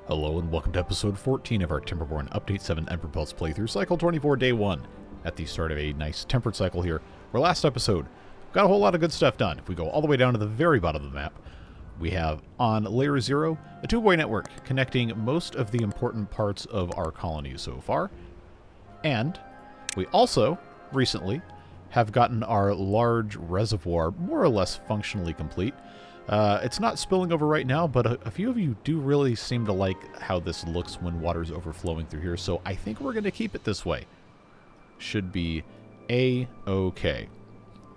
Hello and welcome to episode 14 of our Timberborn Update 7 Emberpelts playthrough, cycle 24, day 1, at the start of a nice tempered cycle here. Our last episode got a whole lot of good stuff done. If we go all the way down to the very bottom of the map, we have on layer 0 a Tubeway network connecting most of the important parts of our colony so far. And we also recently have gotten our large reservoir more or less functionally complete. It's not spilling over right now, but a few of you do really seem to like how this looks when water's overflowing through here, so I think we're going to keep it this way. Should be A-okay.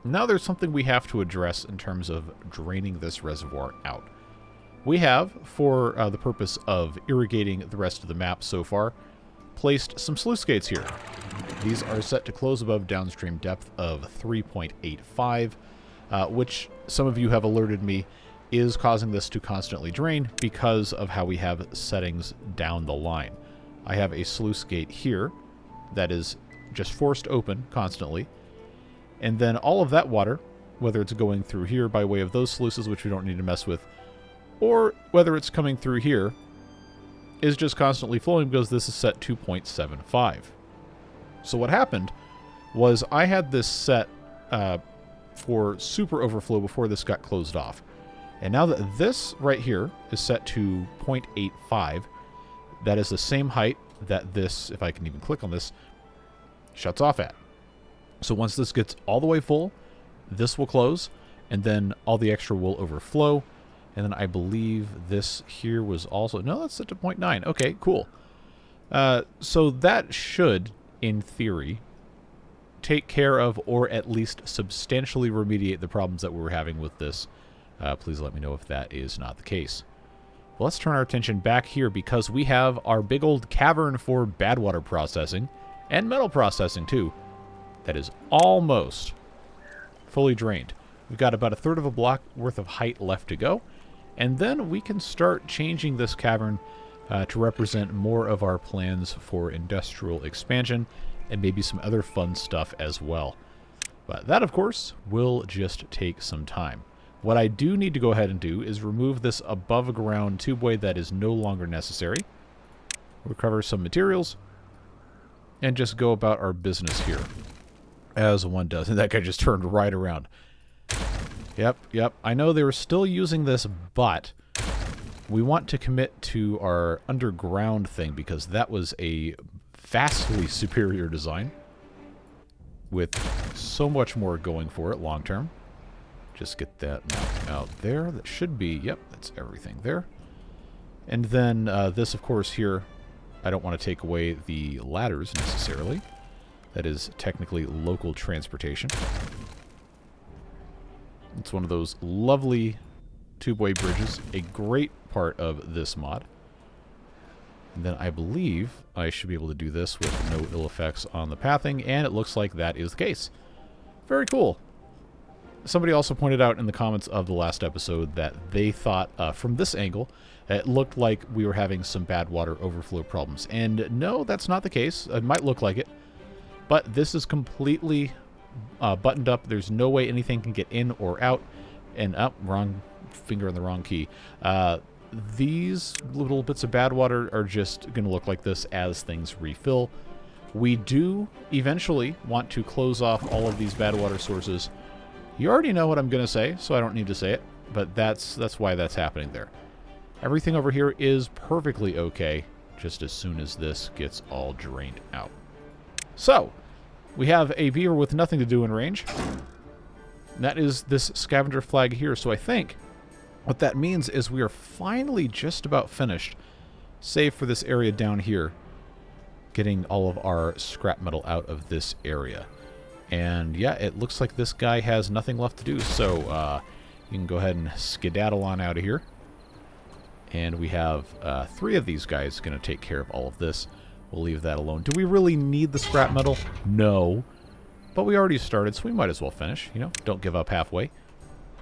Now there's something we have to address in terms of draining this reservoir out. We have, for the purpose of irrigating the rest of the map so far, placed some sluice gates here. These are set to close above downstream depth of 3.85, which some of you have alerted me is causing this to constantly drain because of how we have settings down the line. I have a sluice gate here that is just forced open constantly, and then all of that water, whether it's going through here by way of those sluices, which we don't need to mess with, or whether it's coming through here, is just constantly flowing because this is set 2.75. So what happened was I had this set for super overflow before this got closed off. And now that this right here is set to 0.85, that is the same height that this, if I can even click on this, shuts off at. So once this gets all the way full, this will close, and then all the extra will overflow. And then I believe this here was also... No, that's set to 0.9. Okay, cool. So that should, in theory, take care of or at least substantially remediate the problems that we were having with this. Please let me know if that is not the case. Well, let's turn our attention back here because we have our big old cavern for badwater processing and metal processing too. That is almost fully drained. We've got about a third of a block worth of height left to go. And then we can start changing this cavern to represent more of our plans for industrial expansion and maybe some other fun stuff as well. But that, of course, will just take some time. What I do need to go ahead and do is remove this above-ground tubeway that is no longer necessary, recover some materials, and just go about our business here, as one does. And that guy just turned right around. Yep. I know they were still using this, but we want to commit to our underground thing because that was a vastly superior design with so much more going for it long term. Just get that knocked out there. That should be, yep, that's everything there. And then this, of course, here, I don't want to take away the ladders necessarily. That is technically local transportation. It's one of those lovely tubeway bridges, a great part of this mod. And then I believe I should be able to do this with no ill effects on the pathing, and it looks like that is the case. Very cool. Somebody also pointed out in the comments of the last episode that they thought from this angle it looked like we were having some bad water overflow problems. And no, that's not the case. It might look like it, but this is completely buttoned up. There's no way anything can get in or out. And wrong finger on the wrong key. These little bits of bad water are just going to look like this as things refill. We do eventually want to close off all of these bad water sources. You already know what I'm going to say, so I don't need to say it, but that's why that's happening there. Everything over here is perfectly okay, just as soon as this gets all drained out. So, we have a beaver with nothing to do in range. And that is this scavenger flag here, so I think what that means is we are finally just about finished, save for this area down here, getting all of our scrap metal out of this area. And yeah, it looks like this guy has nothing left to do, so you can go ahead and skedaddle on out of here. And we have 3 of these guys going to take care of all of this. We'll leave that alone. Do we really need the scrap metal? No. But we already started, so we might as well finish. You know, don't give up halfway.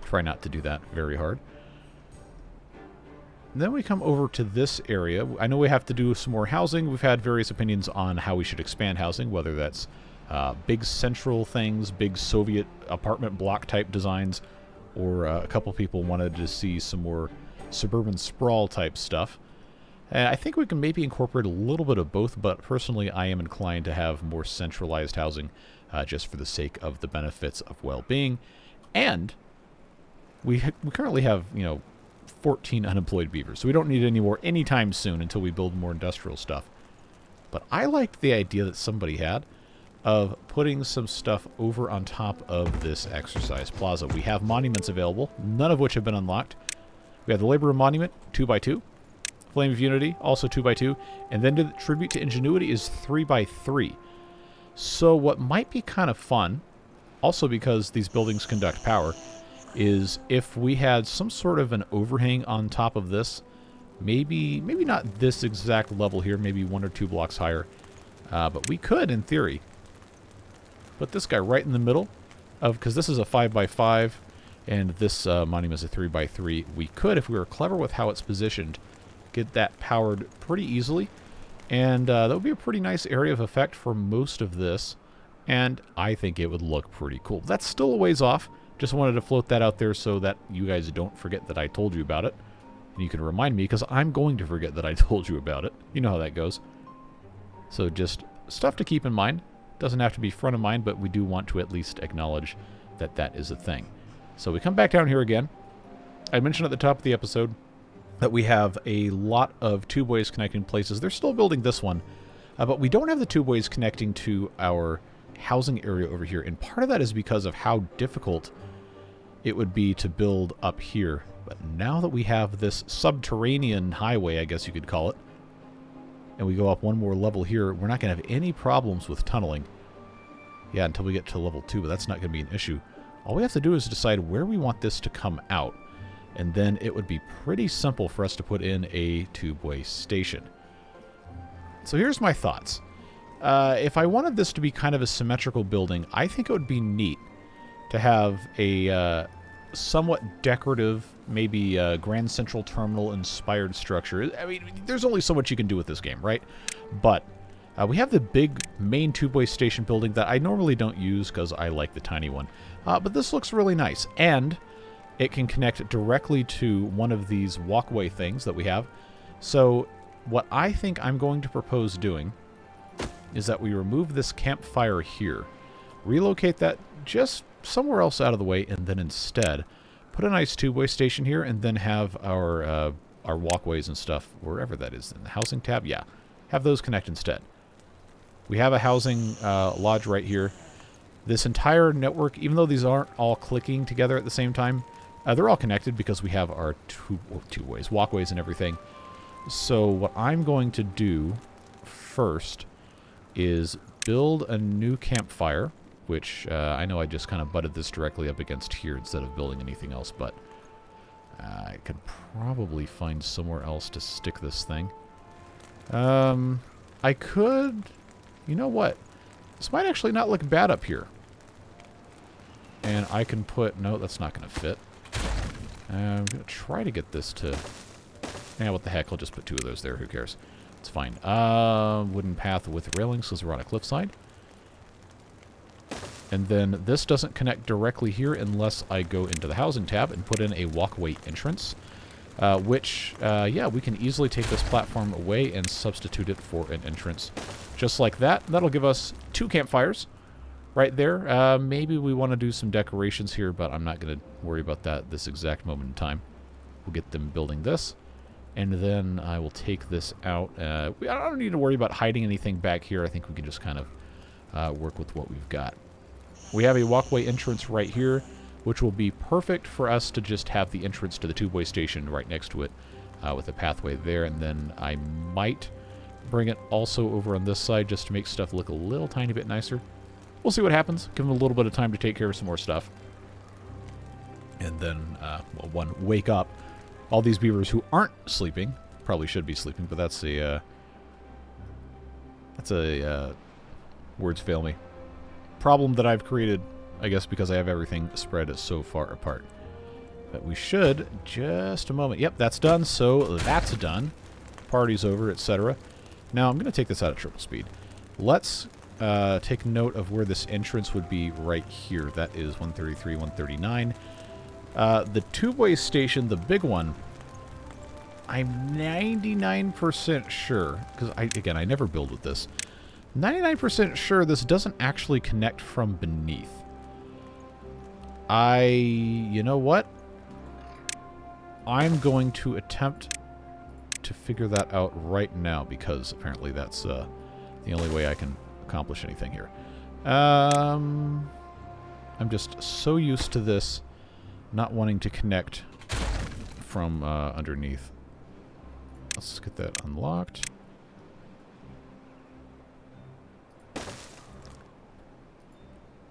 Try not to do that very hard. And then we come over to this area. I know we have to do some more housing. We've had various opinions on how we should expand housing, whether that's big central things, big Soviet apartment block type designs, or a couple people wanted to see some more suburban sprawl type stuff. I think we can maybe incorporate a little bit of both, but personally I am inclined to have more centralized housing just for the sake of the benefits of well-being. And we currently have, 14 unemployed beavers, so we don't need any more anytime soon until we build more industrial stuff. But I liked the idea that somebody had of putting some stuff over on top of this exercise plaza. We have monuments available, none of which have been unlocked. We have the Laborer Monument, 2x2. Flame of Unity, also 2x2. And then the Tribute to Ingenuity is 3x3. So what might be kind of fun, also because these buildings conduct power, is if we had some sort of an overhang on top of this. Maybe not this exact level here, maybe 1 or 2 blocks higher. But we could, in theory, put this guy right in the middle of, because this is a 5x5 and this monument is a 3x3. We could, if we were clever with how it's positioned, get that powered pretty easily. And that would be a pretty nice area of effect for most of this. And I think it would look pretty cool. That's still a ways off. Just wanted to float that out there so that you guys don't forget that I told you about it. And you can remind me, because I'm going to forget that I told you about it. You know how that goes. So just stuff to keep in mind. Doesn't have to be front of mind, but we do want to at least acknowledge that that is a thing. So we come back down here again. I mentioned at the top of the episode that we have a lot of tubeways connecting places. They're still building this one, but we don't have the tubeways connecting to our housing area over here. And part of that is because of how difficult it would be to build up here. But now that we have this subterranean highway, I guess you could call it, and we go up one more level here, we're not going to have any problems with tunneling. Yeah, until we get to level 2, but that's not going to be an issue. All we have to do is decide where we want this to come out. And then it would be pretty simple for us to put in a tubeway station. So here's my thoughts. If I wanted this to be kind of a symmetrical building, I think it would be neat to have a somewhat decorative, maybe Grand Central Terminal inspired structure. I mean, there's only so much you can do with this game, right? But we have the big main tubeway station building that I normally don't use because I like the tiny one. But this looks really nice. And it can connect directly to one of these walkway things that we have. So what I think I'm going to propose doing is that we remove this campfire here, relocate that just somewhere else out of the way, and then instead put a nice tubeway station here, and then have our walkways and stuff wherever that is in the housing tab. Yeah, have those connect instead. We have a housing lodge right here. This entire network, even though these aren't all clicking together at the same time, they're all connected because we have our two ways, walkways and everything. So what I'm going to do first is build a new campfire, which I know I just kind of butted this directly up against here instead of building anything else, but I could probably find somewhere else to stick this thing. I could... You know what? This might actually not look bad up here. And I can put... No, that's not going to fit. I'm going to try to get this to... Yeah, what the heck? I'll just put 2 of those there. Who cares? It's fine. Wooden path with railings because we're on a cliffside. And then this doesn't connect directly here unless I go into the housing tab and put in a walkway entrance. Which, yeah, we can easily take this platform away and substitute it for an entrance. Just like that. That'll give us 2 campfires right there. Maybe we want to do some decorations here, but I'm not going to worry about that this exact moment in time. We'll get them building this. And then I will take this out. I don't need to worry about hiding anything back here. I think we can just kind of work with what we've got. We have a walkway entrance right here, which will be perfect for us to just have the entrance to the tubeway station right next to it with a pathway there. And then I might bring it also over on this side just to make stuff look a little tiny bit nicer. We'll see what happens. Give them a little bit of time to take care of some more stuff. And then, well, wake up. All these beavers who aren't sleeping, probably should be sleeping, but that's a words fail me. Problem that I've created, I guess, because I have everything spread so far apart. But we should, just a moment. Yep, that's done, so that's done. Party's over, etc. Now, I'm going to take this out at triple speed. Let's take note of where this entrance would be right here. That is 133, 139. The tubeway station, the big one, I'm 99% sure, because again, I never build with this. 99% sure this doesn't actually connect from beneath. You know what? I'm going to attempt to figure that out right now, because apparently that's the only way I can accomplish anything here. I'm just so used to this not wanting to connect from underneath. Let's get that unlocked.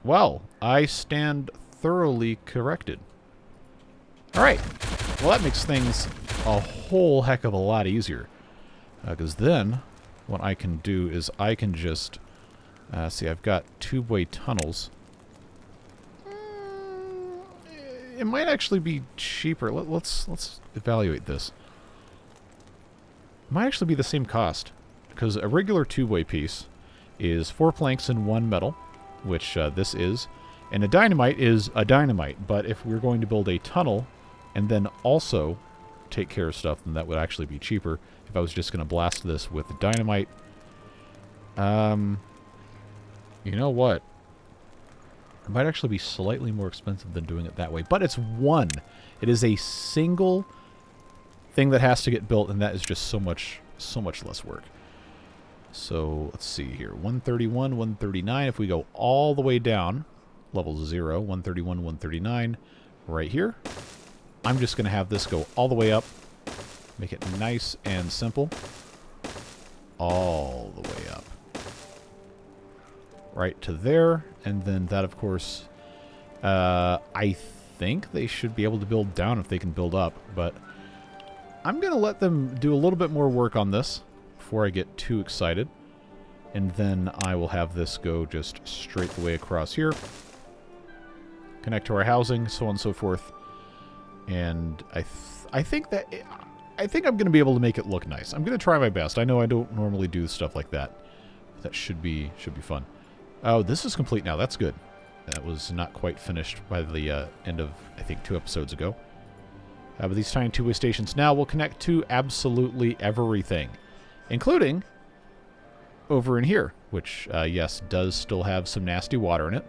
Well, I stand thoroughly corrected. Alright. Well, that makes things a whole heck of a lot easier. Because then, what I can do is I can just... see, I've got tubeway tunnels. It might actually be cheaper. Let's evaluate this. It might actually be the same cost. Because a regular tubeway piece is 4 planks and 1 metal, which this is. And a dynamite is a dynamite. But if we're going to build a tunnel and then also take care of stuff, then that would actually be cheaper. If I was just going to blast this with dynamite. You know what? It might actually be slightly more expensive than doing it that way. But it's one. It is a single thing that has to get built, and that is just so much less work. So, let's see here. 131, 139. If we go all the way down, level 0, 131, 139, right here. I'm just going to have this go all the way up. Make it nice and simple. All the way up. Right to there. And then that, of course, I think they should be able to build down if they can build up. But I'm going to let them do a little bit more work on this before I get too excited. And then I will have this go just straight the way across here. Connect to our housing, so on and so forth. And I think I'm going to be able to make it look nice. I'm going to try my best. I know I don't normally do stuff like that. That should be fun. Oh, this is complete now. That's good. That was not quite finished by the end of, I think, 2 episodes ago. But these tiny two-way stations now will connect to absolutely everything, including over in here, which, yes, does still have some nasty water in it.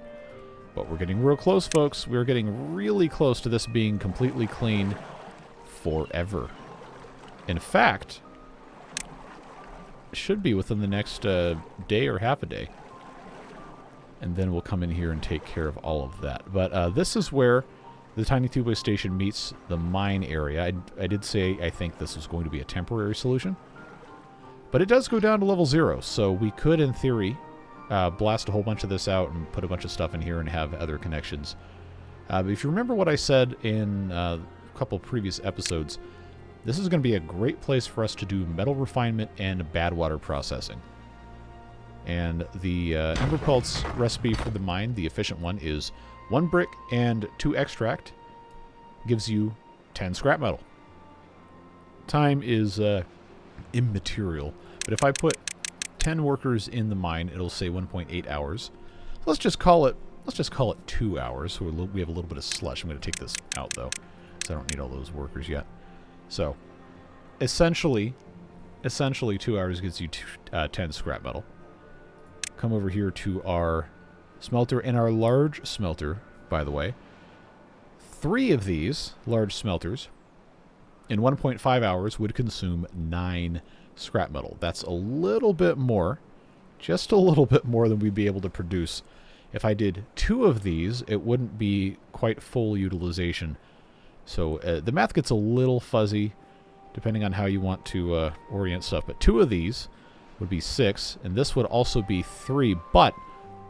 But we're getting real close, folks. We're getting really close to this being completely clean forever. In fact, it should be within the next day or half a day. And then we'll come in here and take care of all of that. But this is where the tiny two-way station meets the mine area. I did say I think this is going to be a temporary solution. But it does go down to level 0, so we could, in theory, blast a whole bunch of this out and put a bunch of stuff in here and have other connections. But if you remember what I said in a couple previous episodes, this is going to be a great place for us to do metal refinement and badwater processing. And the Emberpelts recipe for the mine, the efficient one, is 1 brick and 2 extract. Gives you 10 scrap metal. Time is immaterial. But if I put 10 workers in the mine, it'll say 1.8 hours. So let's just call it 2 hours. So we have a little bit of slush. I'm going to take this out, though, because I don't need all those workers yet. So, essentially 2 hours gets you 10 scrap metal. Come over here to our smelter, and our large smelter, by the way. 3 of these large smelters in 1.5 hours would consume 9 scrap metal. That's a little bit more, just a little bit more than we'd be able to produce. If I did 2 of these, it wouldn't be quite full utilization. So the math gets a little fuzzy depending on how you want to orient stuff. But 2 of these would be 6, and this would also be 3, but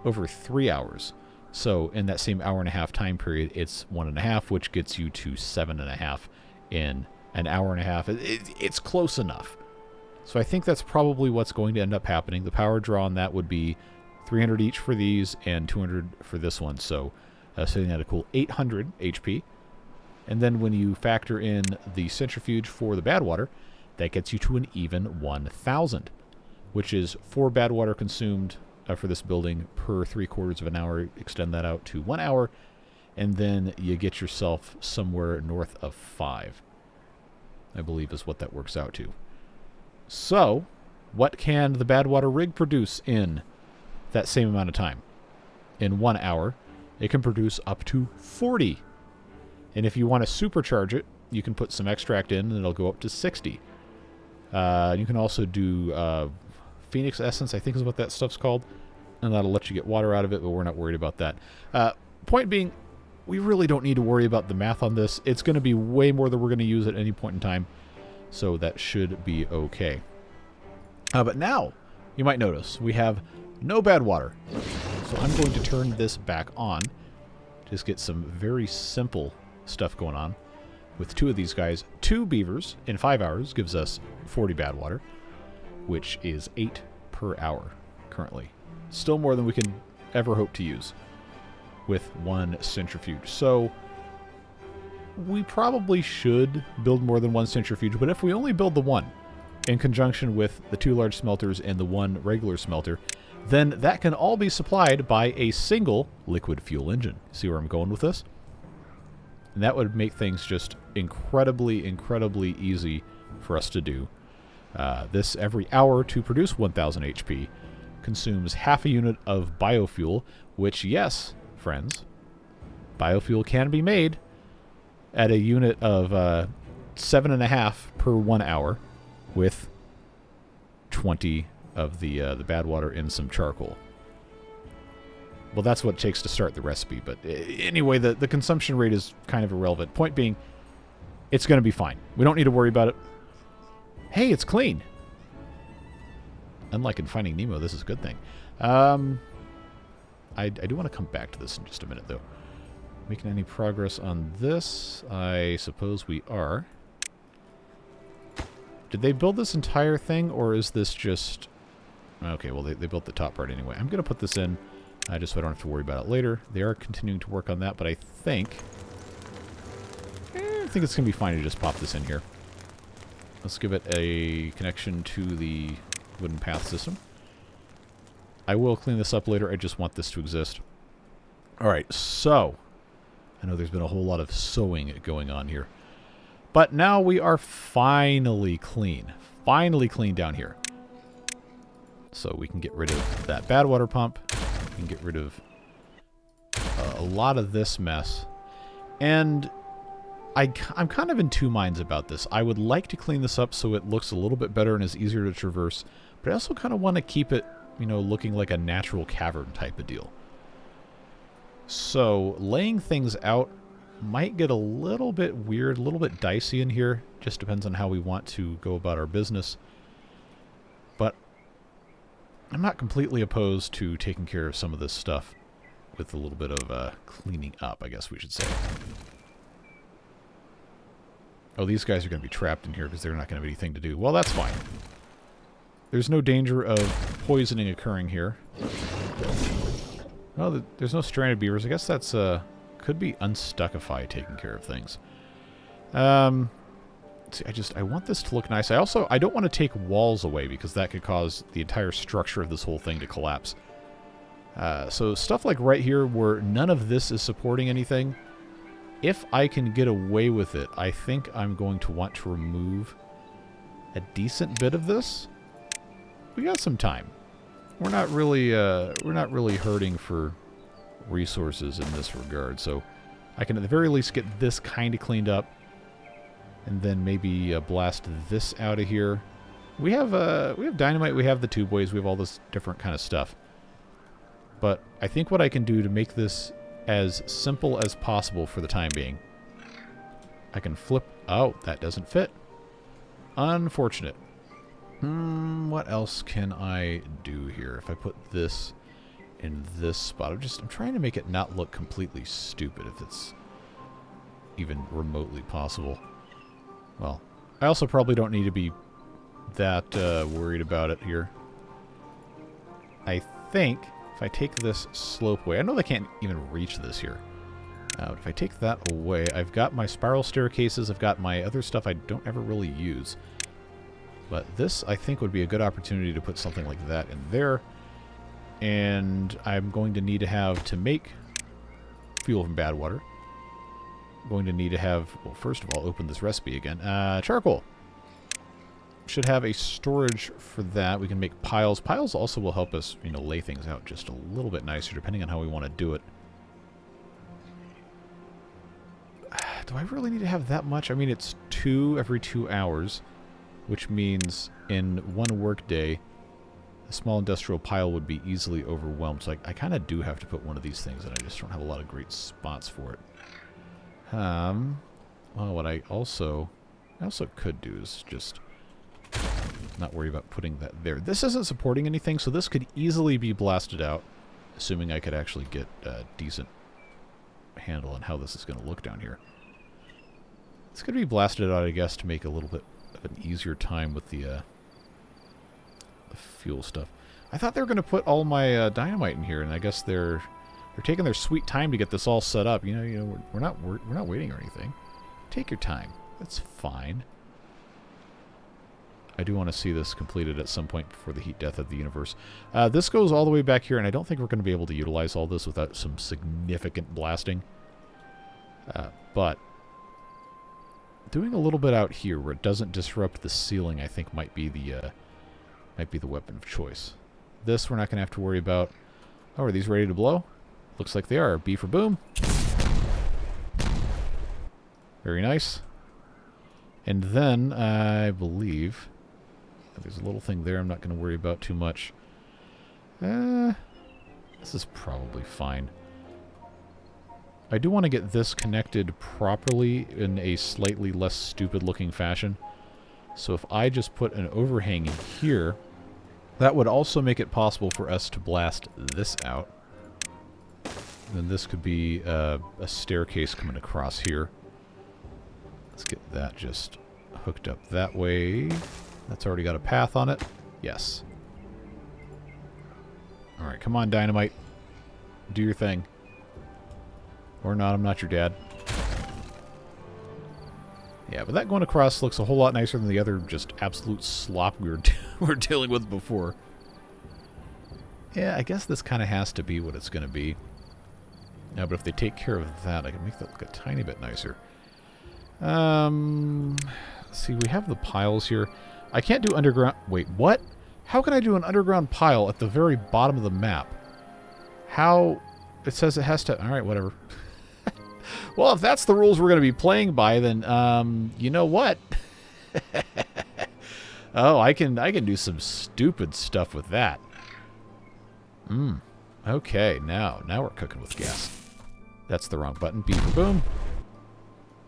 over 3 hours. So in that same hour and a half time period, it's 1.5, which gets you to 7.5 in an hour and a half. It's close enough. So I think that's probably what's going to end up happening. The power draw on that would be 300 each for these and 200 for this one. So sitting at a cool 800 HP. And then when you factor in the centrifuge for the badwater, that gets you to an even 1,000, which is 4 badwater consumed for this building per 3/4 of an hour. Extend that out to 1 hour, and then you get yourself somewhere north of 5. I believe is what that works out to. So, what can the badwater rig produce in that same amount of time? In 1 hour, it can produce up to 40. And if you want to supercharge it, you can put some extract in and it'll go up to 60. You can also do Phoenix Essence, I think is what that stuff's called. And that'll let you get water out of it, but we're not worried about that. Point being, we really don't need to worry about the math on this. It's going to be way more than we're going to use at any point in time. So that should be okay. But now, you might notice, we have no bad water. So I'm going to turn this back on. Just get some very simple stuff going on. With 2 of these guys, 2 beavers in 5 hours gives us 40 bad water, which is 8 per hour currently. Still more than we can ever hope to use with 1 centrifuge. So we probably should build more than 1 centrifuge, but if we only build the 1 in conjunction with the 2 large smelters and the 1 regular smelter, then that can all be supplied by a single liquid fuel engine. See where I'm going with this? And that would make things just incredibly, incredibly easy for us to do. This every hour to produce 1000 HP consumes half a unit of biofuel, which, yes, friends, biofuel can be made at a unit of 7.5 per 1 hour with 20 of the bad water and some charcoal. Well, that's what it takes to start the recipe, but anyway, the consumption rate is kind of irrelevant. Point being, it's going to be fine. We don't need to worry about it. Hey, it's clean. Unlike in Finding Nemo, this is a good thing. I do want to come back to this in just a minute, though. Making any progress on this? I suppose we are. Did they build this entire thing, or is this just... Okay, well, they built the top part anyway. I'm going to put this in, just so I don't have to worry about it later. They are continuing to work on that, but I think it's going to be fine to just pop this in here. Let's give it a connection to the wooden path system. I will clean this up later. I just want this to exist. Alright, so I know there's been a whole lot of sewing going on here. But now we are finally clean. Finally clean down here. So we can get rid of that bad water pump. We can get rid of a lot of this mess. And I'm kind of in 2 minds about this. I would like to clean this up so it looks a little bit better and is easier to traverse. But I also kind of want to keep it, you know, looking like a natural cavern type of deal. So laying things out might get a little bit weird, a little bit dicey in here. Just depends on how we want to go about our business. But I'm not completely opposed to taking care of some of this stuff with a little bit of cleaning up, I guess we should say. Oh, these guys are going to be trapped in here because they're not going to have anything to do. Well, that's fine. There's no danger of poisoning occurring here. Oh, there's no stranded beavers. I guess that's could be Unstuckify taking care of things. See, I want this to look nice. I don't want to take walls away because that could cause the entire structure of this whole thing to collapse. So stuff like right here where none of this is supporting anything, if I can get away with it, I think I'm going to want to remove a decent bit of this. We got some time. We're not really hurting for resources in this regard, so I can at the very least get this kind of cleaned up, and then maybe blast this out of here. We have dynamite, we have the tubeways, we have all this different kind of stuff. But I think what I can do to make this as simple as possible for the time being, I can flip... Oh, that doesn't fit. Unfortunate. What else can I do here? If I put this in this spot, I'm trying to make it not look completely stupid if it's even remotely possible. Well, I also probably don't need to be that worried about it here. I think if I take this slope away, I know they can't even reach this here. But if I take that away, I've got my spiral staircases, I've got my other stuff I don't ever really use. But this, I think, would be a good opportunity to put something like that in there. And I'm going to need to have to make fuel from bad water. going to need to have, well, first of all, open this recipe again. Charcoal. Should have a storage for that. We can make piles. Piles also will help us, you know, lay things out just a little bit nicer, depending on how we want to do it. Do I really need to have that much? I mean, it's 2 every 2 hours, which means in 1 work day, a small industrial pile would be easily overwhelmed. So I kind of do have to put one of these things, and I just don't have a lot of great spots for it. Well, what I also could do is just not worry about putting that there. This isn't supporting anything, so this could easily be blasted out, assuming I could actually get a decent handle on how this is going to look down here. It's going to be blasted out, I guess, to make a little bit of an easier time with the fuel stuff. I thought they were going to put all my dynamite in here, and I guess they're taking their sweet time to get this all set up. You know, we're not waiting or anything. Take your time. That's fine. I do want to see this completed at some point before the heat death of the universe. This goes all the way back here, and I don't think we're going to be able to utilize all this without some significant blasting. But doing a little bit out here where it doesn't disrupt the ceiling, I think might be the weapon of choice. This we're not going to have to worry about. Oh, are these ready to blow? Looks like they are. B for boom. Very nice. And then I believe there's a little thing there I'm not going to worry about too much. This is probably fine. I do want to get this connected properly in a slightly less stupid looking fashion. So if I just put an overhang in here, that would also make it possible for us to blast this out. Then this could be a staircase coming across here. Let's get that just hooked up that way. That's already got a path on it. Yes. Alright, come on, dynamite. Do your thing. Or not, I'm not your dad. Yeah, but that going across looks a whole lot nicer than the other just absolute slop we were dealing with before. Yeah, I guess this kind of has to be what it's going to be. Yeah, but if they take care of that, I can make that look a tiny bit nicer. See, we have the piles here. I can't do underground... Wait, what? How can I do an underground pile at the very bottom of the map? How... It says it has to... Alright, whatever. Well, if that's the rules we're going to be playing by, then, you know what? Oh, I can do some stupid stuff with that. Okay, now we're cooking with gas. That's the wrong button. B for boom.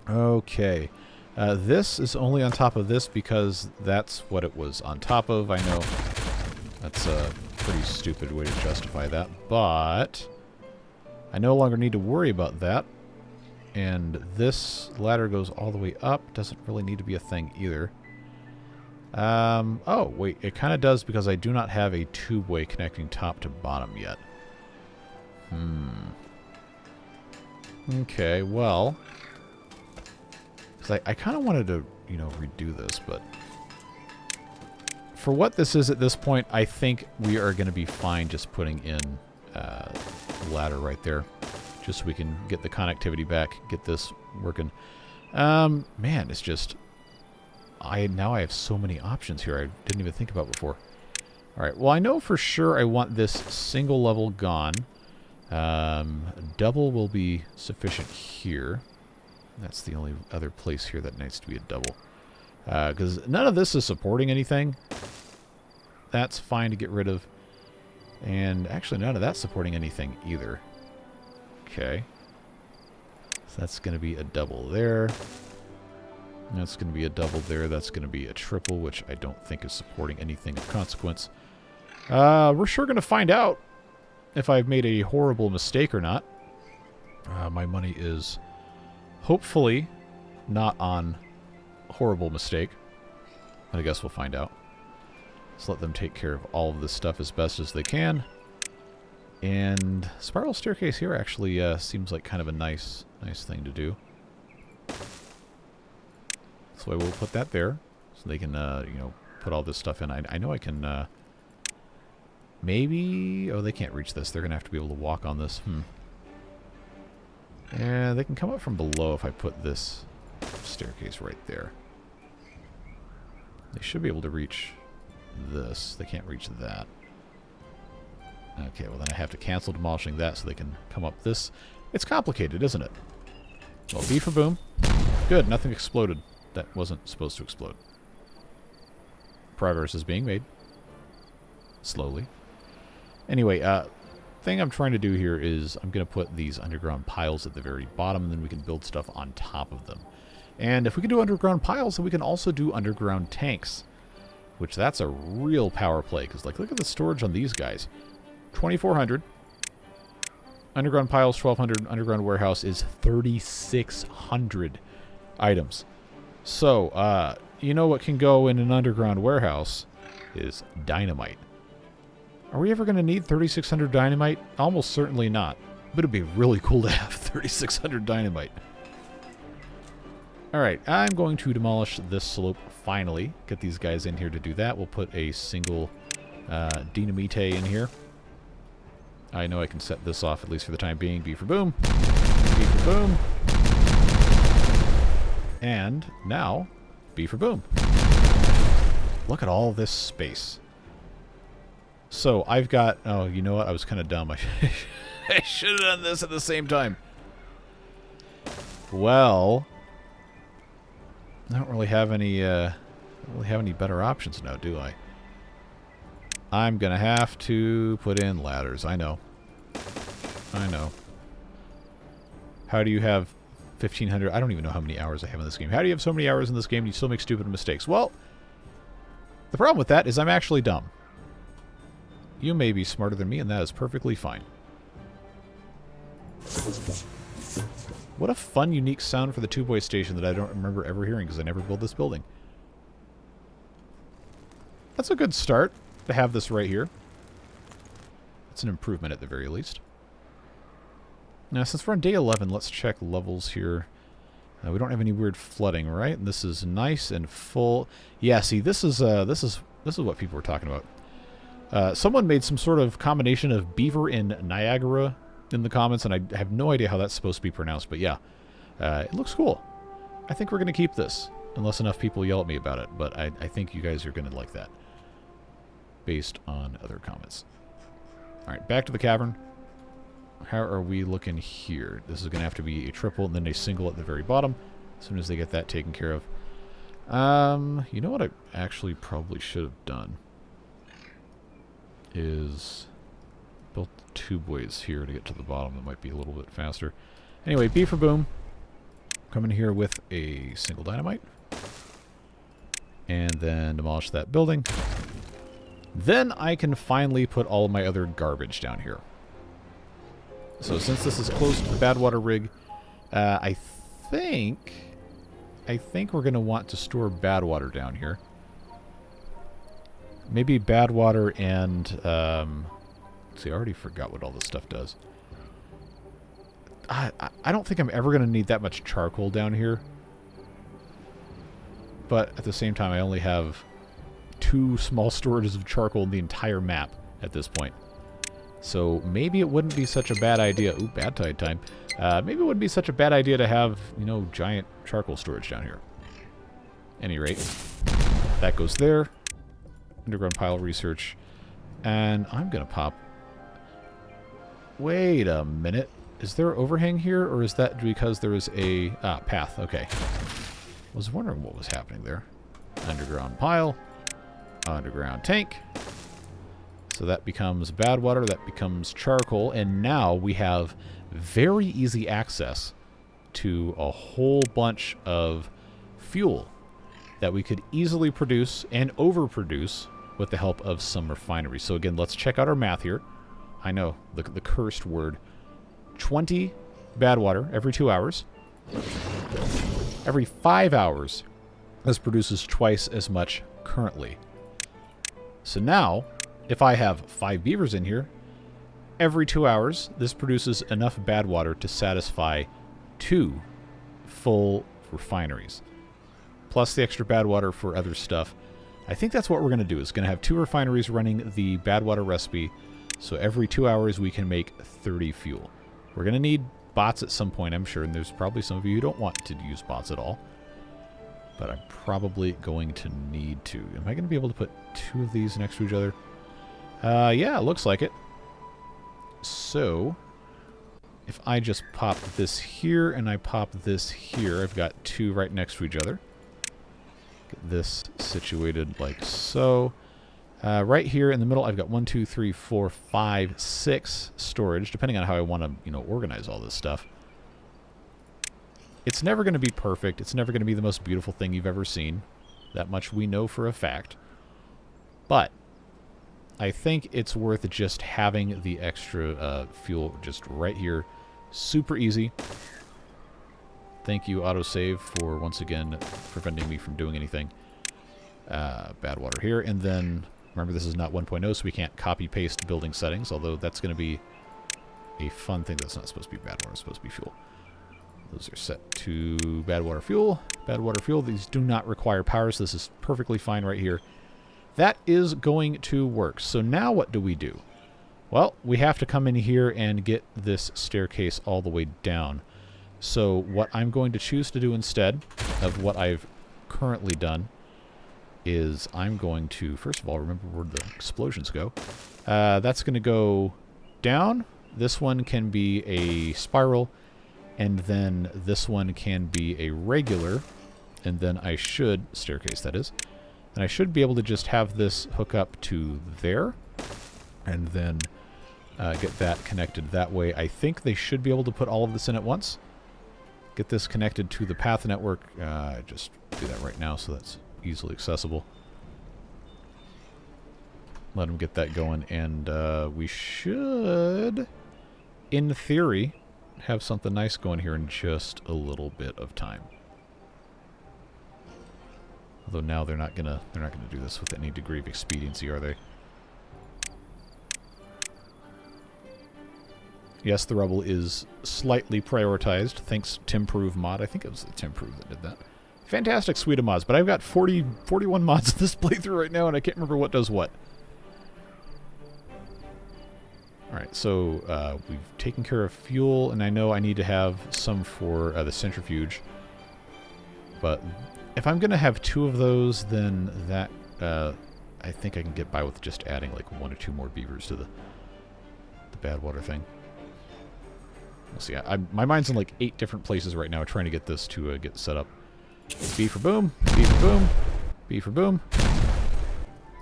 Okay. This is only on top of this because that's what it was on top of. I know that's a pretty stupid way to justify that, but I no longer need to worry about that. And this ladder goes all the way up. Doesn't really need to be a thing either. Oh, wait. It kind of does because I do not have a tubeway connecting top to bottom yet. Okay, well... Because I kind of wanted to, you know, redo this, but... For what this is at this point, I think we are going to be fine just putting in ladder right there. Just so we can get the connectivity back, get this working. Man, it's just... Now I have so many options here I didn't even think about before. Alright, well I know for sure I want this single level gone. Double will be sufficient here. That's the only other place here that needs to be a double. Because none of this is supporting anything. That's fine to get rid of. And actually none of that's supporting anything either. Okay. So that's going to be a double there. That's going to be a double there. That's going to be a triple, which I don't think is supporting anything of consequence. We're sure going to find out if I've made a horrible mistake or not. My money is hopefully not on horrible mistake. But I guess we'll find out. Let's let them take care of all of this stuff as best as they can. And spiral staircase here actually seems like kind of a nice thing to do. So I will put that there, so they can, you know, put all this stuff in. I know I can, maybe... Oh, they can't reach this. They're going to have to be able to walk on this. And they can come up from below if I put this staircase right there. They should be able to reach this. They can't reach that. Okay, well then I have to cancel demolishing that so they can come up this. It's complicated, isn't it? Well, B for boom. Good, nothing exploded. That wasn't supposed to explode. Progress is being made. Slowly. Anyway, thing I'm trying to do here is I'm going to put these underground piles at the very bottom, and then we can build stuff on top of them. And if we can do underground piles, then we can also do underground tanks. Which, that's a real power play, because, like, look at the storage on these guys. 2,400. Underground piles, 1,200. Underground warehouse is 3,600 items. So, you know what can go in an underground warehouse is dynamite. Are we ever going to need 3,600 dynamite? Almost certainly not. But it'd be really cool to have 3,600 dynamite. Alright, I'm going to demolish this slope finally. Get these guys in here to do that. We'll put a single dynamite in here. I know I can set this off, at least for the time being. B for boom. B for boom. And now, B for boom. Look at all this space. So, I've got... Oh, you know what? I was kind of dumb. I should have done this at the same time. Well... I don't really have any better options now, do I? I'm gonna have to put in ladders. I know. I know. How do you have 1,500? I don't even know how many hours I have in this game. How do you have so many hours in this game and you still make stupid mistakes? Well, the problem with that is I'm actually dumb. You may be smarter than me, and that is perfectly fine. What a fun, unique sound for the Tubeway station that I don't remember ever hearing because I never built this building. That's a good start to have this right here. It's an improvement at the very least. Now, since we're on day 11, let's check levels here. We don't have any weird flooding, right? And this is nice and full. Yeah, see, this is what people were talking about. Someone made some sort of combination of beaver and Niagara in the comments, and I have no idea how that's supposed to be pronounced, but yeah. It looks cool. I think we're going to keep this, unless enough people yell at me about it, but I think you guys are going to like that, based on other comments. Alright, back to the cavern. How are we looking here? This is going to have to be a triple and then a single at the very bottom, as soon as they get that taken care of. You know what I actually probably should have done? Is built tubeways here to get to the bottom. That might be a little bit faster. Anyway, B for boom. Come in here with a single dynamite. And then demolish that building. Then I can finally put all of my other garbage down here. So since this is close to the badwater rig, I think we're going to want to store badwater down here. Maybe badwater and... see, I already forgot what all this stuff does. I don't think I'm ever going to need that much charcoal down here. But at the same time, I only have 2 small storages of charcoal in the entire map at this point. So maybe it wouldn't be such a bad idea. Ooh, bad tide time. Maybe it wouldn't be such a bad idea to have, you know, giant charcoal storage down here. At any rate, that goes there. Underground pile research. And I'm going to pop... Wait a minute. Is there overhang here, or is that because there is a path? Okay. I was wondering what was happening there. Underground pile. Underground tank. So that becomes badwater, that becomes charcoal, and now we have very easy access to a whole bunch of fuel that we could easily produce and overproduce with the help of some refineries. So again, let's check out our math here. I know, the cursed word. 20 badwater every 2 hours. Every 5 hours, this produces twice as much currently. So now, if I have 5 beavers in here, every 2 hours, this produces enough badwater to satisfy 2 full refineries. Plus the extra badwater for other stuff. I think that's what we're going to do. Is going to have 2 refineries running the badwater recipe. So every 2 hours we can make 30 fuel. We're going to need bots at some point, I'm sure, and there's probably some of you who don't want to use bots at all. But I'm probably going to need to. Am I going to be able to put 2 of these next to each other? Yeah, it looks like it. So, if I just pop this here and I pop this here, I've got 2 right next to each other. Get this situated like so. Right here in the middle, I've got 1, 2, 3, 4, 5, 6 storage, depending on how I want to, organize all this stuff. It's never going to be perfect. It's never going to be the most beautiful thing you've ever seen. That much we know for a fact. But I think it's worth just having the extra fuel just right here. Super easy. Thank you, autosave, for once again preventing me from doing anything. Badwater here, and then remember this is not 1.0, so we can't copy-paste building settings, although that's going to be a fun thing. That's not supposed to be badwater, it's supposed to be fuel. Those are set to badwater fuel. Badwater fuel, these do not require power, so this is perfectly fine right here. That is going to work. So now what do we do? Well, we have to come in here and get this staircase all the way down. So what I'm going to choose to do instead of what I've currently done is I'm going to, first of all, remember where the explosions go. That's going to go down. This one can be a spiral, and then this one can be a regular, and then I should, staircase that is, and I should be able to just have this hook up to there, and then get that connected that way. I think they should be able to put all of this in at once. Get this connected to the path network. Just do that right now so that's easily accessible. Let them get that going, and we should, in theory, have something nice going here in just a little bit of time. Although now they're not gonna do this with any degree of expediency, are they? Yes, the rubble is slightly prioritized, thanks TimprUi mod. I think it was the TimprUi that did that. Fantastic suite of mods, but I've got 41 mods in this playthrough right now, and I can't remember what does what. Alright, so we've taken care of fuel, and I know I need to have some for the centrifuge. But if I'm going to have 2 of those, then that I think I can get by with just adding like 1 or 2 more beavers to the badwater thing. Let's see, my mind's in like 8 different places right now trying to get this to get set up. B for boom, B for boom, B for boom.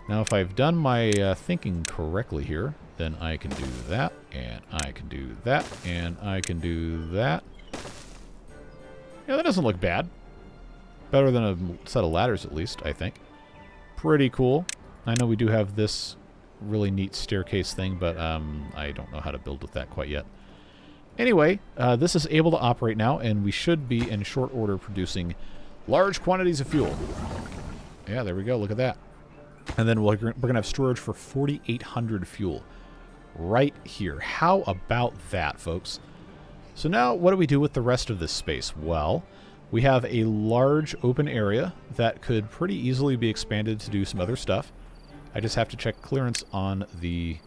Now if I've done my thinking correctly here, then I can do that, and I can do that, and I can do that. Yeah, that doesn't look bad. Better than a set of ladders, at least, I think. Pretty cool. I know we do have this really neat staircase thing, but I don't know how to build with that quite yet. Anyway, this is able to operate now, and we should be in short order producing large quantities of fuel. Yeah, there we go. Look at that. And then we're going to have storage for 4,800 fuel right here. How about that, folks? So now what do we do with the rest of this space? Well, we have a large open area that could pretty easily be expanded to do some other stuff. I just have to check clearance on the...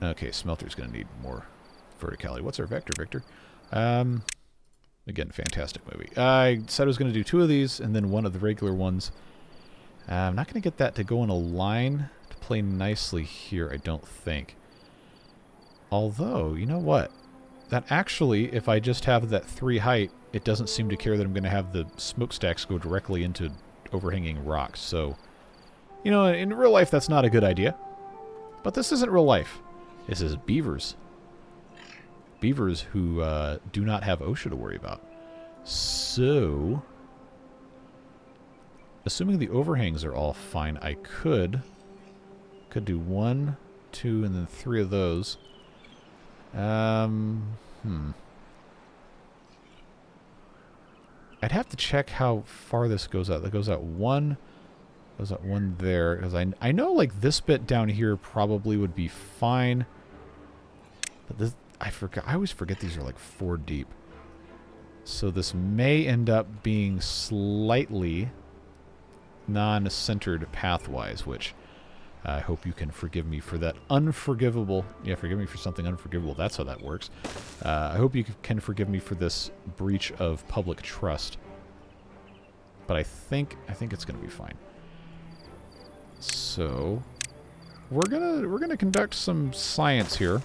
Okay, smelter's going to need more verticality. What's our vector, Victor? Again, fantastic movie. I said I was going to do 2 of these and then 1 of the regular ones. I'm not going to get that to go in a line to play nicely here, I don't think. Although, you know what? That actually, if I just have that 3 height, it doesn't seem to care that I'm going to have the smokestacks go directly into overhanging rocks. So, you know, in real life, that's not a good idea. But this isn't real life. This is beavers. Beavers who do not have OSHA to worry about. So, assuming the overhangs are all fine, I could do 1, 2, and then 3 of those. I'd have to check how far this goes out. That goes out 1 there, because I know like this bit down here probably would be fine. But this, I always forget these are like 4 deep. So this may end up being slightly non-centered pathwise, which I hope you can forgive me for that unforgivable... Yeah, forgive me for something unforgivable. That's how that works. I hope you can forgive me for this breach of public trust. But I think it's going to be fine. So, we're gonna conduct some science here.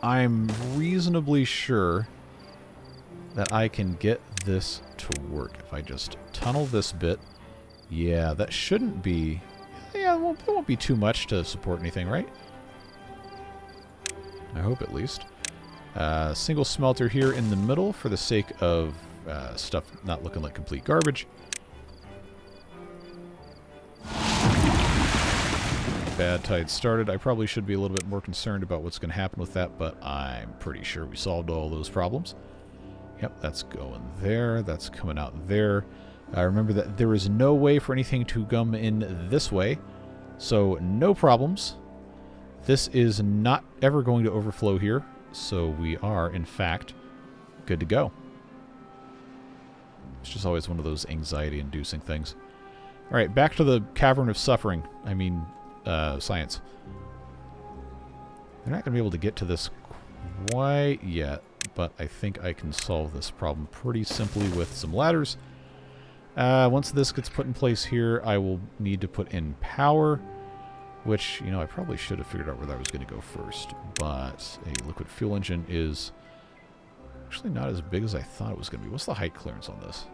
I'm reasonably sure that I can get this to work. If I just tunnel this bit, yeah, that shouldn't be... Yeah, it won't be too much to support anything, right? I hope at least. Single smelter here in the middle for the sake of stuff not looking like complete garbage. Bad tide started. I probably should be a little bit more concerned about what's going to happen with that, but I'm pretty sure we solved all those problems. Yep, that's going there. That's coming out there. Remember that there is no way for anything to come in this way, so no problems. This is not ever going to overflow here, so we are, in fact, good to go. It's just always one of those anxiety-inducing things. All right, back to the Cavern of Suffering. I mean, science. They're not going to be able to get to this quite yet, but I think I can solve this problem pretty simply with some ladders. Once this gets put in place here, I will need to put in power, which, you know, I probably should have figured out where that was going to go first, but a liquid fuel engine is actually not as big as I thought it was going to be. What's the height clearance on this?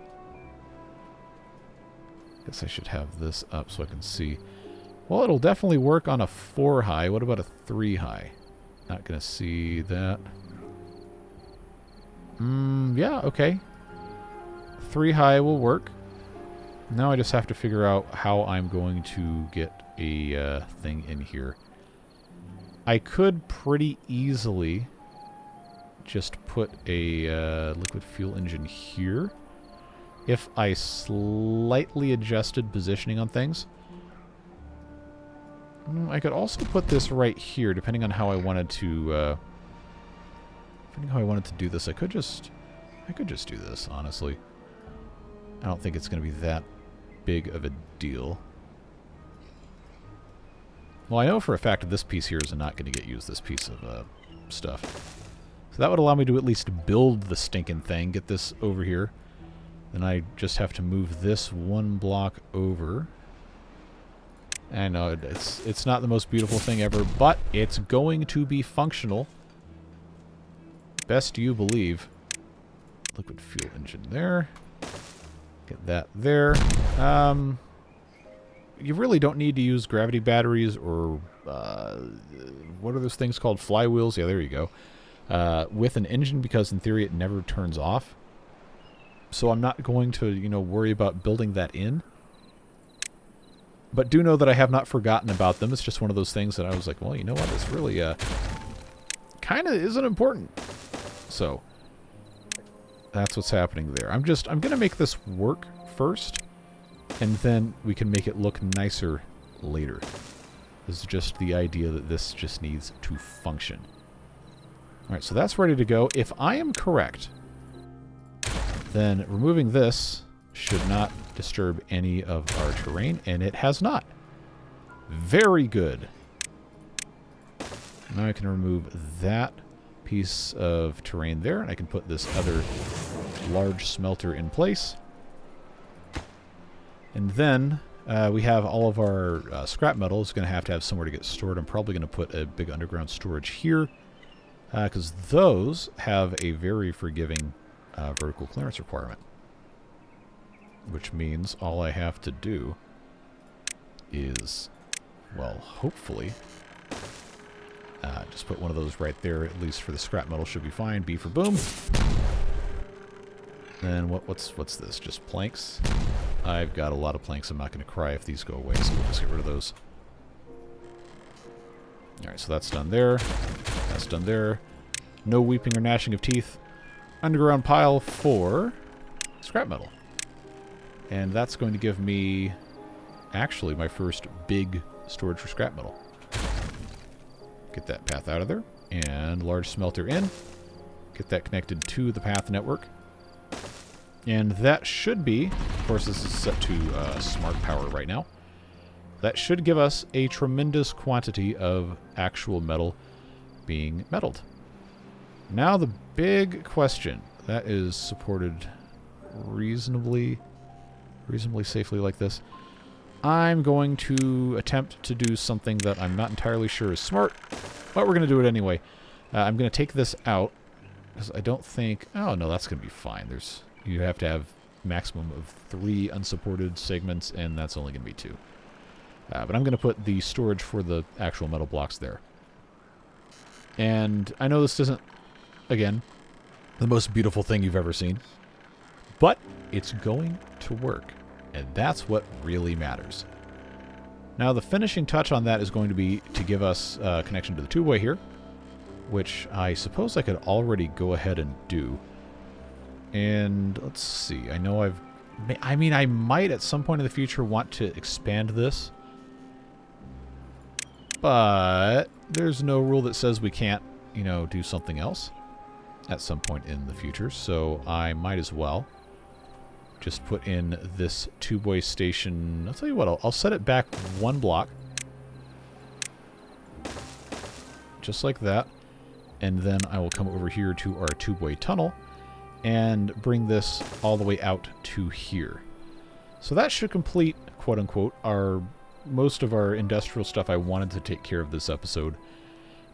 Guess I should have this up so I can see. Well, it'll definitely work on a 4 high. What about a 3 high? Not going to see that. Yeah, okay. 3 high will work. Now I just have to figure out how I'm going to get a thing in here. I could pretty easily just put a liquid fuel engine here if I slightly adjusted positioning on things. I could also put this right here, depending on how I wanted to do this. I could just do this, honestly. I don't think it's going to be that big of a deal. Well, I know for a fact that this piece here is not going to get used, this piece of stuff. So that would allow me to at least build the stinking thing, get this over here. Then I just have to move this 1 block over. I know, it's not the most beautiful thing ever, but it's going to be functional. Best you believe. Liquid fuel engine there. Get that there. You really don't need to use gravity batteries or what are those things called? Flywheels? Yeah, there you go. With an engine, because in theory it never turns off. So I'm not going to, you know, worry about building that in. But do know that I have not forgotten about them. It's just one of those things that I was like, well, you know what? This really kind of isn't important. So that's what's happening there. I'm going to make this work first, and then we can make it look nicer later. This is just the idea that this just needs to function. All right, so that's ready to go. If I am correct, then removing this should not disturb any of our terrain, and it has not. Very good. Now I can remove that piece of terrain there, and I can put this other large smelter in place. And then we have all of our scrap metal is going to have somewhere to get stored. I'm probably going to put a big underground storage here, because those have a very forgiving vertical clearance requirement. Which means all I have to do is, well, hopefully, just put one of those right there, at least for the scrap metal should be fine. B for boom. Then what's this? Just planks? I've got a lot of planks. I'm not going to cry if these go away, so we'll just get rid of those. Alright, so that's done there. That's done there. No weeping or gnashing of teeth. Underground pile for scrap metal. And that's going to give me, actually, my first big storage for scrap metal. Get that path out of there. And large smelter in. Get that connected to the path network. And that should be, of course this is set to smart power right now. that should give us a tremendous quantity of actual metal being metalled. Now the big question that is supported reasonably safely like this. I'm going to attempt to do something that I'm not entirely sure is smart, but we're going to do it anyway. I'm going to take this out because I don't think... Oh, no, that's going to be fine. You have to have maximum of 3 unsupported segments, and that's only going to be 2. But I'm going to put the storage for the actual metal blocks there. And I know this isn't, again, the most beautiful thing you've ever seen, but it's going to work, and that's what really matters. Now, the finishing touch on that is going to be to give us connection to the Tubeway here, which I suppose I could already go ahead and do. And let's see. I know I might at some point in the future want to expand this, but there's no rule that says we can't, do something else at some point in the future. So I might as well just put in this Tubeway station. I'll tell you what, I'll set it back 1 block. Just like that. And then I will come over here to our Tubeway tunnel and bring this all the way out to here. So that should complete, quote-unquote, most of our industrial stuff I wanted to take care of this episode.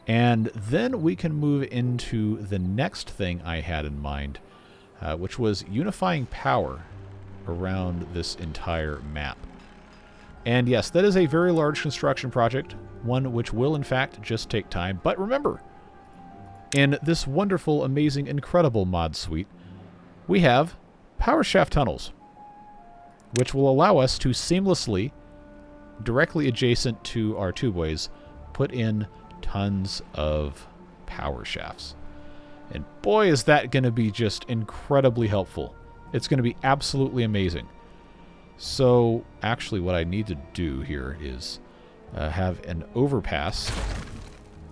And then we can move into the next thing I had in mind, which was unifying power around this entire map. And yes, that is a very large construction project, one which will in fact just take time. But remember, in this wonderful, amazing, incredible mod suite, we have power shaft tunnels, which will allow us to seamlessly, directly adjacent to our tubeways, put in tons of power shafts. And boy, is that going to be just incredibly helpful. It's going to be absolutely amazing. So, actually, what I need to do here is have an overpass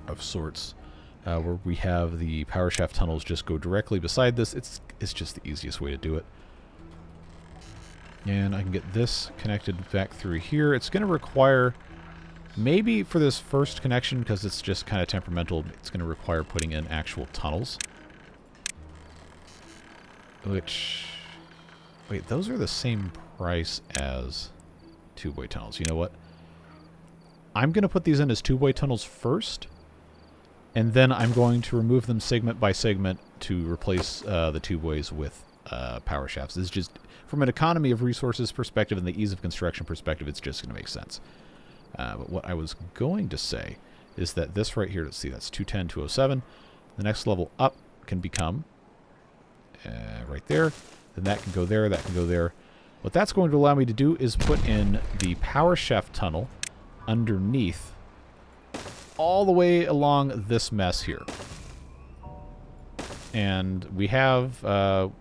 of sorts where we have the power shaft tunnels just go directly beside this. It's just the easiest way to do it. And I can get this connected back through here. It's going to require, maybe for this first connection, because it's just kind of temperamental, it's going to require putting in actual tunnels. Which, wait, those are the same price as two-way tunnels. You know what? I'm going to put these in as two-way tunnels first, and then I'm going to remove them segment by segment to replace the tubeways with power shafts. It's just, from an economy of resources perspective and the ease of construction perspective, it's just going to make sense. But what I was going to say is that this right here, let's see, that's 210, 207. The next level up can become right there. Then that can go there, that can go there. What that's going to allow me to do is put in the power shaft tunnel underneath all the way along this mess here. And we have, well,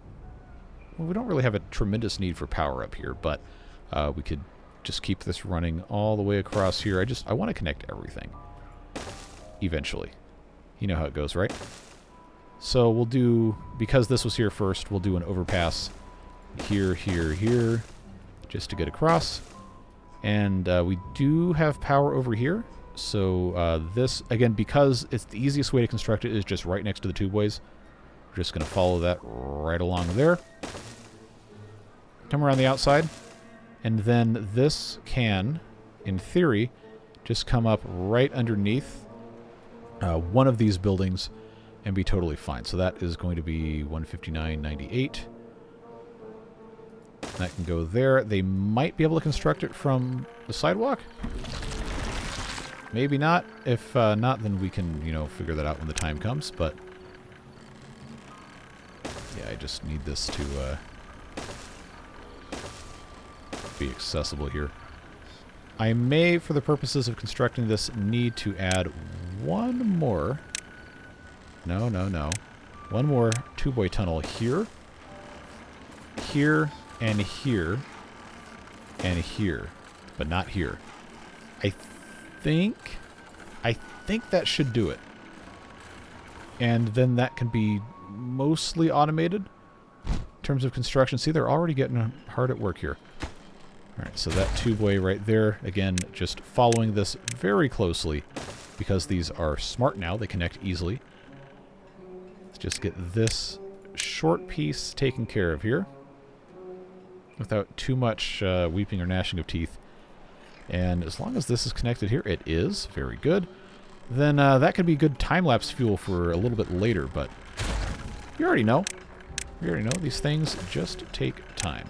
we don't really have a tremendous need for power up here, but we could just keep this running all the way across here. I want to connect everything eventually. You know how it goes, right? So we'll do, because this was here first, we'll do an overpass here, here, here, just to get across. And we do have power over here. So this, again, because it's the easiest way to construct it is just right next to the tubeways. We're just going to follow that right along there. Come around the outside. And then this can, in theory, just come up right underneath one of these buildings and be totally fine. So that is going to be 159.98. That can go there. They might be able to construct it from the sidewalk. Maybe not. If not, then we can, you know, figure that out when the time comes. But yeah, I just need this to be accessible here. I may, for the purposes of constructing this, need to add one more. No. One more two-way tunnel here, here, and here, and here, but not here. I think that should do it. And then that can be mostly automated in terms of construction. See, they're already getting hard at work here. Alright, so that tubeway right there, again, just following this very closely because these are smart now. They connect easily. Let's just get this short piece taken care of here without too much weeping or gnashing of teeth. And as long as this is connected here, it is. Very good. Then that could be good time-lapse fuel for a little bit later, but you already know. You already know these things just take time.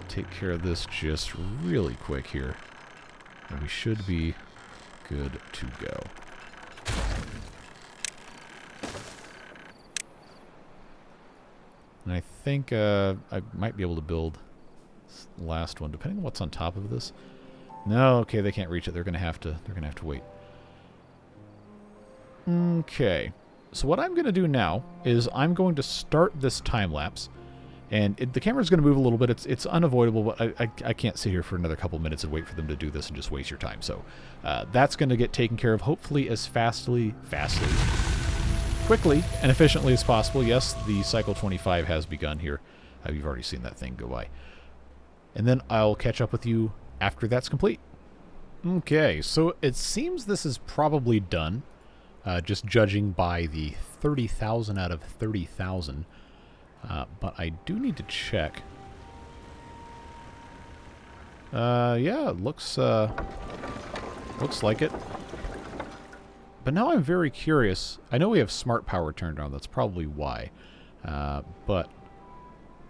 Take care of this just really quick here, and we should be good to go. And I think I might be able to build this last one, depending on what's on top of this. No, okay, they can't reach it. They're gonna have to wait. Okay, so what I'm gonna do now is I'm going to start this time lapse. And the camera's going to move a little bit. It's unavoidable, but I can't sit here for another couple minutes and wait for them to do this and just waste your time. So that's going to get taken care of, hopefully as quickly and efficiently as possible. Yes, the cycle 25 has begun here. You've already seen that thing go by. And then I'll catch up with you after that's complete. Okay, so it seems this is probably done, just judging by the 30,000 out of 30,000. But I do need to check. Yeah, it looks like it. But now I'm very curious. I know we have smart power turned on. That's probably why. But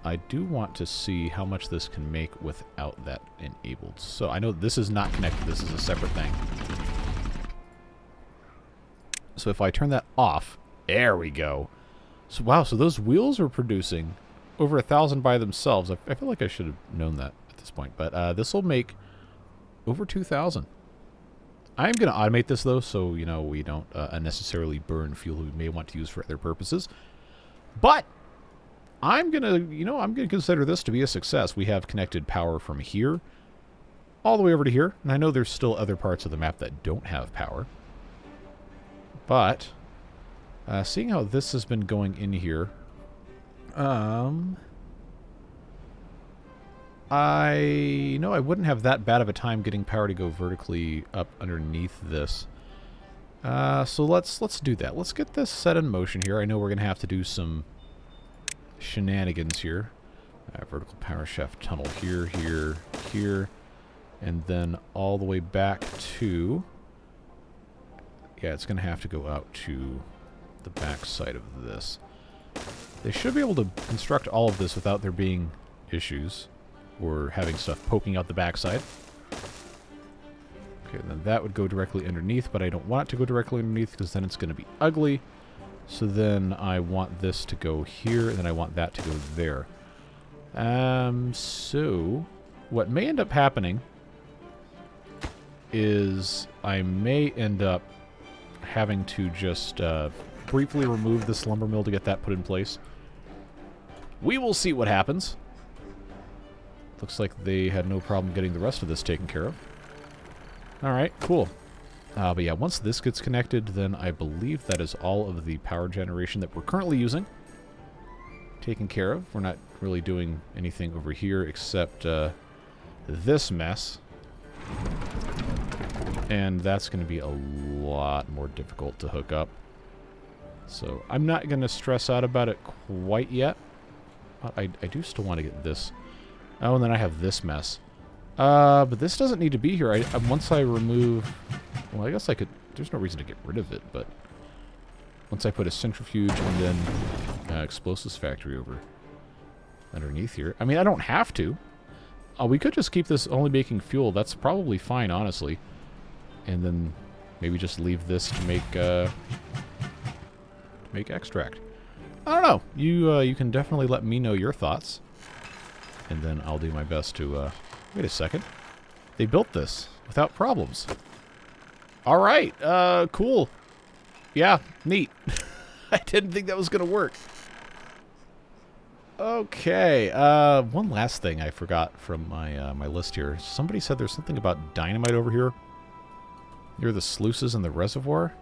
I do want to see how much this can make without that enabled. So I know this is not connected. This is a separate thing. So if I turn that off, there we go. So wow, so those wheels are producing over 1,000 by themselves. I feel like I should have known that at this point, but this will make over 2,000. I'm going to automate this though, so you know we don't unnecessarily burn fuel we may want to use for other purposes. But I'm gonna consider this to be a success. We have connected power from here all the way over to here, and I know there's still other parts of the map that don't have power, but. Seeing how this has been going in here, I know I wouldn't have that bad of a time getting power to go vertically up underneath this. So let's do that. Let's get this set in motion here. I know we're going to have to do some shenanigans here. Vertical power shaft tunnel here, here, here, and then all the way back to... Yeah, it's going to have to go out to... the back side of this. They should be able to construct all of this without there being issues or having stuff poking out the backside. Okay, then that would go directly underneath, but I don't want it to go directly underneath because then it's going to be ugly. So then I want this to go here, and then I want that to go there. So what may end up happening is I may end up having to just briefly remove this lumber mill to get that put in place. We will see what happens. Looks like they had no problem getting the rest of this taken care of. Alright, cool. But yeah, once this gets connected, then I believe that is all of the power generation that we're currently using taken care of. We're not really doing anything over here except this mess. And that's going to be a lot more difficult to hook up. So I'm not going to stress out about it quite yet. But I do still want to get this. Oh, and then I have this mess. But this doesn't need to be here. Once I remove... Well, I guess I could... There's no reason to get rid of it, but... Once I put a centrifuge and then explosives factory over underneath here. I mean, I don't have to. We could just keep this only making fuel. That's probably fine, honestly. And then maybe just leave this to make extract. I don't know. You can definitely let me know your thoughts. And then I'll do my best to... wait a second. They built this without problems. Alright, cool. Yeah, neat. I didn't think that was going to work. Okay, one last thing I forgot from my my list here. Somebody said there's something about dynamite over here near the sluices in the reservoir.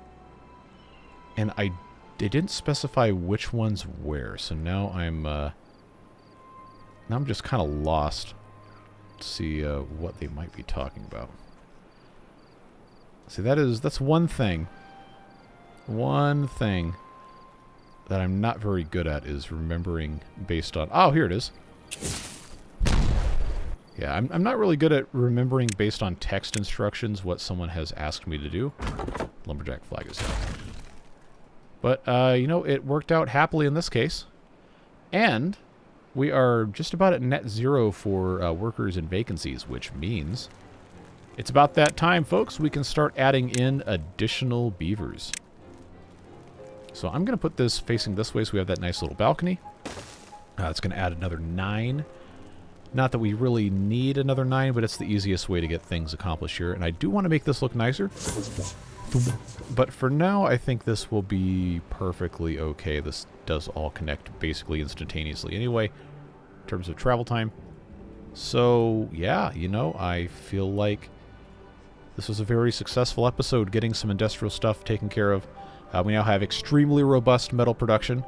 And they didn't specify which ones where, so now I'm just kind of lost. Let's see what they might be talking about. See, that's one thing. One thing that I'm not very good at is remembering based on... Oh, here it is. Yeah, I'm not really good at remembering based on text instructions what someone has asked me to do. Lumberjack flag is down. But, you know, it worked out happily in this case. And we are just about at net zero for workers and vacancies, which means it's about that time, folks. We can start adding in additional beavers. So I'm going to put this facing this way so we have that nice little balcony. It's going to add another 9. Not that we really need another 9, but it's the easiest way to get things accomplished here. And I do want to make this look nicer. But for now, I think this will be perfectly okay. This does all connect basically instantaneously anyway, in terms of travel time. So, yeah, you know, I feel like this was a very successful episode, getting some industrial stuff taken care of. We now have extremely robust metal production.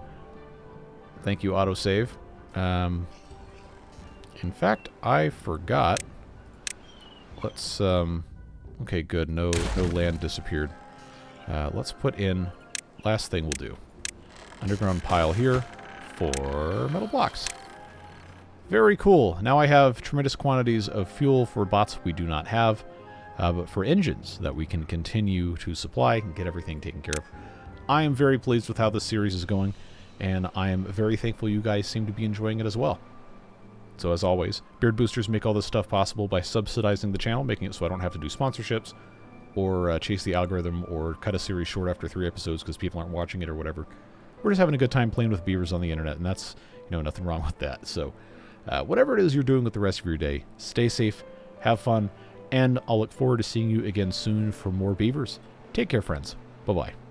Thank you, autosave. In fact, I forgot. Let's, okay, good. No land disappeared. Let's put in, last thing we'll do. Underground pile here for metal blocks. Very cool. Now I have tremendous quantities of fuel for bots we do not have, but for engines that we can continue to supply and get everything taken care of. I am very pleased with how this series is going, and I am very thankful you guys seem to be enjoying it as well. So as always, Beard Boosters make all this stuff possible by subsidizing the channel, making it so I don't have to do sponsorships, or chase the algorithm, or cut a series short after 3 episodes because people aren't watching it or whatever. We're just having a good time playing with beavers on the internet, and that's, you know, nothing wrong with that. So whatever it is you're doing with the rest of your day, stay safe, have fun, and I'll look forward to seeing you again soon for more beavers. Take care, friends. Bye-bye.